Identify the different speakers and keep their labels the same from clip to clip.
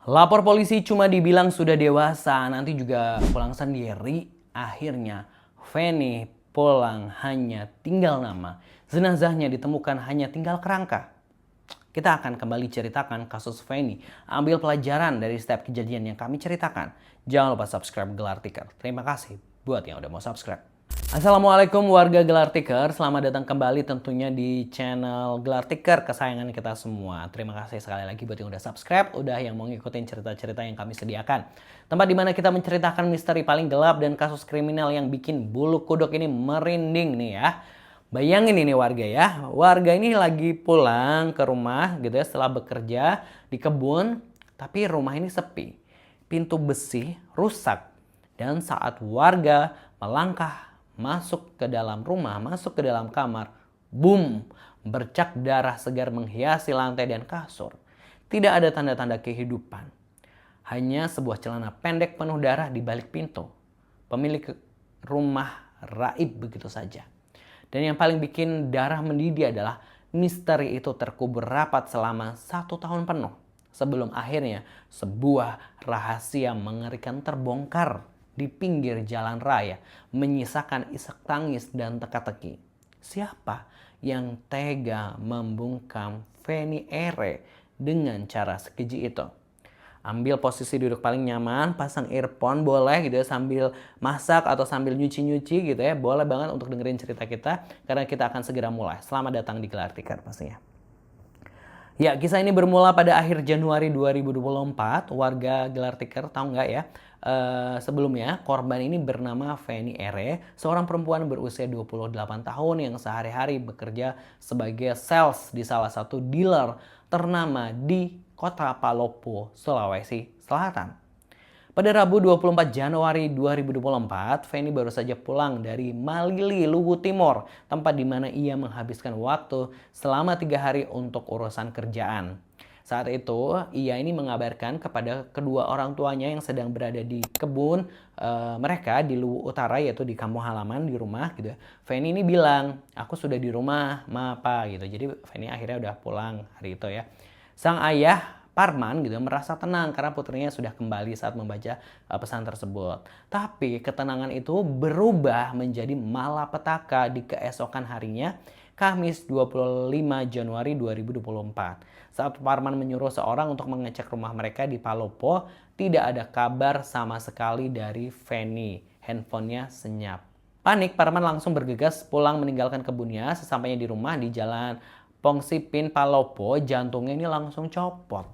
Speaker 1: Lapor polisi cuma dibilang sudah dewasa, nanti juga pulang sendiri. Akhirnya Feni pulang hanya tinggal nama. Jenazahnya ditemukan hanya tinggal kerangka. Kita akan kembali ceritakan kasus Feni. Ambil pelajaran dari setiap kejadian yang kami ceritakan. Jangan lupa subscribe Gelar Tikar. Terima kasih buat yang udah mau subscribe. Assalamualaikum warga Gelar Tikar, selamat datang kembali tentunya di channel Gelar Tikar kesayangan kita semua. Terima kasih sekali lagi buat yang udah subscribe, udah yang mau ngikutin cerita-cerita yang kami sediakan. Tempat dimana kita menceritakan misteri paling gelap dan kasus kriminal yang bikin bulu kuduk ini merinding nih ya. Bayangin ini warga ya, warga ini lagi pulang ke rumah gitu ya setelah bekerja di kebun, tapi rumah ini sepi. Pintu besi rusak dan saat warga melangkah masuk ke dalam rumah, masuk ke dalam kamar, boom, bercak darah segar menghiasi lantai dan kasur. Tidak ada tanda-tanda kehidupan. Hanya sebuah celana pendek penuh darah di balik pintu. Pemilik rumah raib begitu saja. Dan yang paling bikin darah mendidih adalah misteri itu terkubur rapat selama 1 tahun penuh. Sebelum akhirnya sebuah rahasia mengerikan terbongkar di pinggir jalan raya, menyisakan isak tangis dan teka-teki. Siapa yang tega membungkam Feni Ere dengan cara sekeji itu? Ambil posisi duduk paling nyaman, pasang earphone boleh gitu ya sambil masak atau sambil nyuci-nyuci gitu ya. Boleh banget untuk dengerin cerita kita karena kita akan segera mulai. Selamat datang di Gelar Tikar pastinya. Ya, kisah ini bermula pada akhir Januari 2024. Warga Gelar Tikar tahu nggak ya? Sebelumnya, korban ini bernama Feni Ere, seorang perempuan berusia 28 tahun yang sehari-hari bekerja sebagai sales di salah satu dealer ternama di kota Palopo, Sulawesi Selatan. Pada Rabu 24 Januari 2024, Feni baru saja pulang dari Malili, Luwu Timur, tempat di mana ia menghabiskan waktu selama 3 hari untuk urusan kerjaan. Saat itu, ia ini mengabarkan kepada kedua orang tuanya yang sedang berada di kebun mereka di Luwu Utara, yaitu di kampung halaman di rumah gitu. Feni ini bilang, aku sudah di rumah, ma apa gitu. Jadi Feni akhirnya udah pulang hari itu ya. Sang ayah Parman gitu merasa tenang karena putrinya sudah kembali saat membaca pesan tersebut. Tapi ketenangan itu berubah menjadi malapetaka di keesokan harinya, Kamis 25 Januari 2024. Saat Parman menyuruh seorang untuk mengecek rumah mereka di Palopo, tidak ada kabar sama sekali dari Feni. Handphonenya senyap. Panik, Parman langsung bergegas pulang meninggalkan kebunnya. Sesampainya di rumah di jalan Pongsipin Palopo, jantungnya ini langsung copot.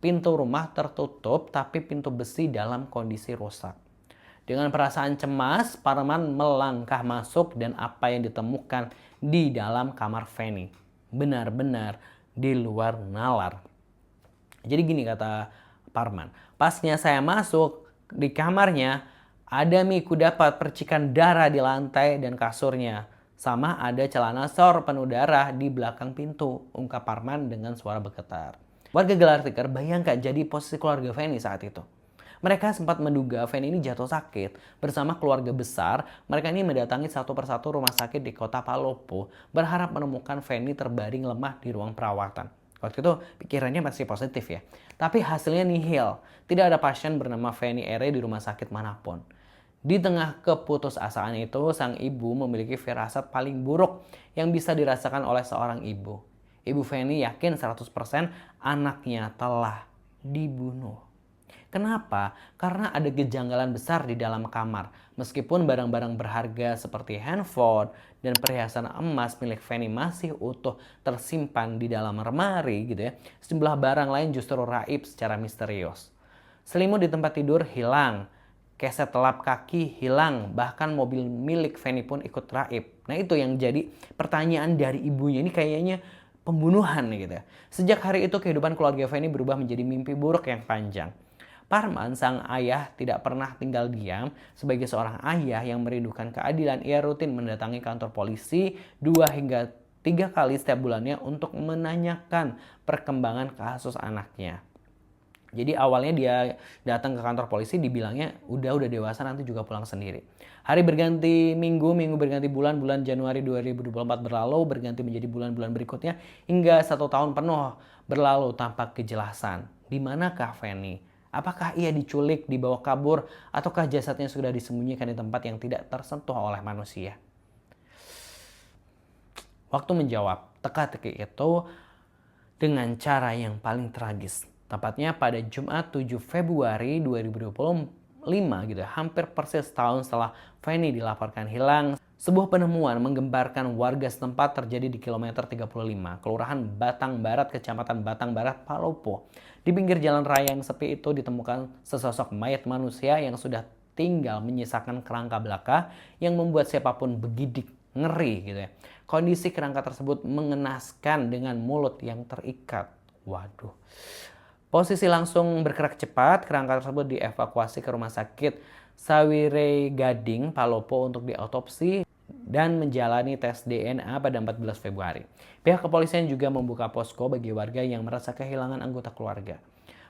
Speaker 1: Pintu rumah tertutup tapi pintu besi dalam kondisi rusak. Dengan perasaan cemas, Parman melangkah masuk dan apa yang ditemukan di dalam kamar Feni benar-benar di luar nalar. Jadi gini kata Parman, pasnya saya masuk di kamarnya, ada ku dapat percikan darah di lantai dan kasurnya. Sama ada celana sor penuh darah di belakang pintu, ungkap Parman dengan suara bergetar. Warga Gelar Tikar bayangkan jadi posisi keluarga Feni saat itu. Mereka sempat menduga Feni ini jatuh sakit. Bersama keluarga besar, mereka ini mendatangi satu persatu rumah sakit di kota Palopo, berharap menemukan Feni terbaring lemah di ruang perawatan. Waktu itu pikirannya masih positif ya. Tapi hasilnya nihil. Tidak ada pasien bernama Feni Ere di rumah sakit manapun. Di tengah keputusasaan itu, sang ibu memiliki firasat paling buruk yang bisa dirasakan oleh seorang ibu. Ibu Feni yakin 100% anaknya telah dibunuh. Kenapa? Karena ada kejanggalan besar di dalam kamar. Meskipun barang-barang berharga seperti handphone dan perhiasan emas milik Feni masih utuh tersimpan di dalam lemari gitu ya, sejumlah barang lain justru raib secara misterius. Selimut di tempat tidur hilang, keset telap kaki hilang, bahkan mobil milik Feni pun ikut raib. Nah itu yang jadi pertanyaan dari ibunya, ini kayaknya pembunuhan gitu ya. Sejak hari itu kehidupan keluarga Feni berubah menjadi mimpi buruk yang panjang. Parman, sang ayah, tidak pernah tinggal diam. Sebagai seorang ayah yang merindukan keadilan, ia rutin mendatangi kantor polisi 2 hingga 3 kali setiap bulannya untuk menanyakan perkembangan kasus anaknya. Jadi awalnya dia datang ke kantor polisi dibilangnya udah dewasa nanti juga pulang sendiri. Hari berganti minggu, minggu berganti bulan, bulan Januari 2024 berlalu berganti menjadi bulan-bulan berikutnya hingga 1 tahun penuh berlalu tanpa kejelasan. Di manakah Feni? Apakah ia diculik, dibawa kabur, ataukah jasadnya sudah disembunyikan di tempat yang tidak tersentuh oleh manusia? Waktu menjawab teka-teki itu dengan cara yang paling tragis. Tepatnya pada Jumat 7 Februari 2025 gitu, hampir persis tahun setelah Feni dilaporkan hilang. Sebuah penemuan menggemparkan warga setempat terjadi di kilometer 35, Kelurahan Batang Barat, Kecamatan Batang Barat, Palopo. Di pinggir jalan raya yang sepi itu ditemukan sesosok mayat manusia yang sudah tinggal menyisakan kerangka belaka yang membuat siapapun bergidik, ngeri gitu ya. Kondisi kerangka tersebut mengenaskan dengan mulut yang terikat. Waduh. Posisi langsung bergerak cepat, kerangka tersebut dievakuasi ke rumah sakit Sawire Gading, Palopo untuk diautopsi dan menjalani tes DNA pada 14 Februari. Pihak kepolisian juga membuka posko bagi warga yang merasa kehilangan anggota keluarga.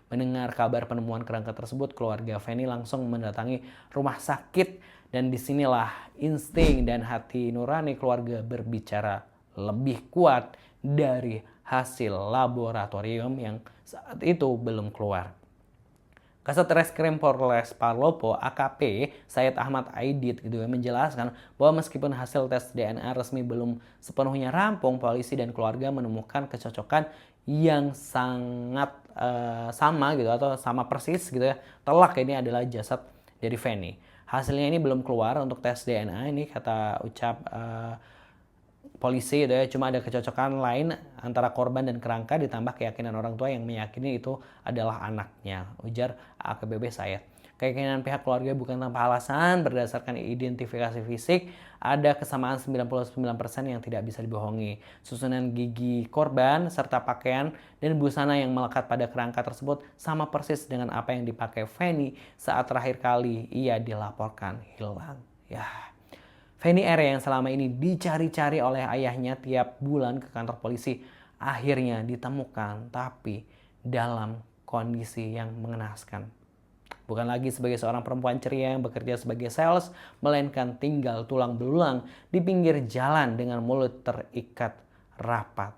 Speaker 1: Mendengar kabar penemuan kerangka tersebut, keluarga Feni langsung mendatangi rumah sakit dan disinilah insting dan hati nurani keluarga berbicara lebih kuat dari hasil laboratorium yang saat itu belum keluar. Kasat Reskrim Polres Palopo AKP Syed Ahmad Aidit gitu menjelaskan bahwa meskipun hasil tes DNA resmi belum sepenuhnya rampung, polisi dan keluarga menemukan kecocokan yang sangat sama gitu atau sama persis gitu ya. Telak ini adalah jasad dari Feni. Hasilnya ini belum keluar untuk tes DNA ini kata ucap polisi gitu ya, cuma ada kecocokan lain antara korban dan kerangka ditambah keyakinan orang tua yang meyakini itu adalah anaknya, ujar AKBP Syed. Keyakinan pihak keluarga bukan tanpa alasan, berdasarkan identifikasi fisik ada kesamaan 99% yang tidak bisa dibohongi. Susunan gigi korban serta pakaian dan busana yang melekat pada kerangka tersebut sama persis dengan apa yang dipakai Feni saat terakhir kali ia dilaporkan hilang. Ya. Feni R yang selama ini dicari-cari oleh ayahnya tiap bulan ke kantor polisi akhirnya ditemukan tapi dalam kondisi yang mengenaskan. Bukan lagi sebagai seorang perempuan ceria yang bekerja sebagai sales, melainkan tinggal tulang belulang di pinggir jalan dengan mulut terikat rapat.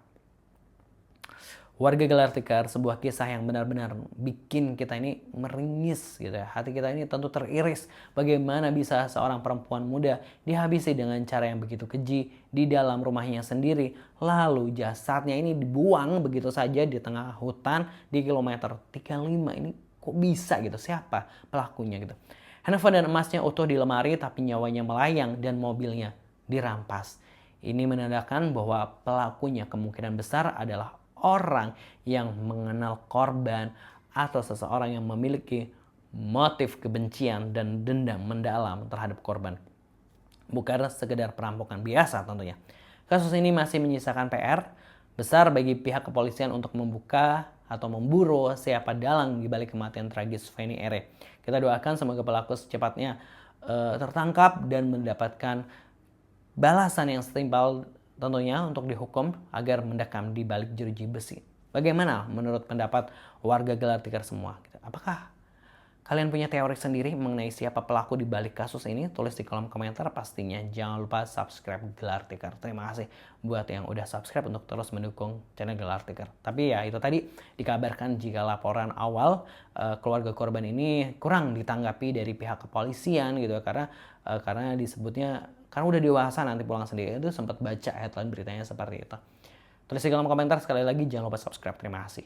Speaker 1: Warga Gelar Tikar, sebuah kisah yang benar-benar bikin kita ini meringis gitu ya. Hati kita ini tentu teriris bagaimana bisa seorang perempuan muda dihabisi dengan cara yang begitu keji di dalam rumahnya sendiri. Lalu jasadnya ini dibuang begitu saja di tengah hutan di kilometer 35. Ini kok bisa gitu, siapa pelakunya gitu. Handphone dan emasnya utuh di lemari tapi nyawanya melayang dan mobilnya dirampas. Ini menandakan bahwa pelakunya kemungkinan besar adalah orang yang mengenal korban atau seseorang yang memiliki motif kebencian dan dendam mendalam terhadap korban. Bukan sekedar perampokan biasa tentunya. Kasus ini masih menyisakan PR besar bagi pihak kepolisian untuk membuka atau memburu siapa dalang di balik kematian tragis Feni R. Kita doakan semoga pelaku secepatnya tertangkap dan mendapatkan balasan yang setimpal tentunya untuk dihukum agar mendekam di balik jeruji besi. Bagaimana menurut pendapat warga Gelar Tikar semua? Apakah kalian punya teori sendiri mengenai siapa pelaku di balik kasus ini? Tulis di kolom komentar pastinya. Jangan lupa subscribe Gelar Tikar. Terima kasih buat yang udah subscribe untuk terus mendukung channel Gelar Tikar. Tapi ya itu tadi dikabarkan jika laporan awal keluarga korban ini kurang ditanggapi dari pihak kepolisian gitu karena disebutnya karena udah dewasa nanti pulang sendiri. Itu sempat baca headline beritanya seperti itu. Tulis di kolom komentar sekali lagi, jangan lupa subscribe. Terima kasih.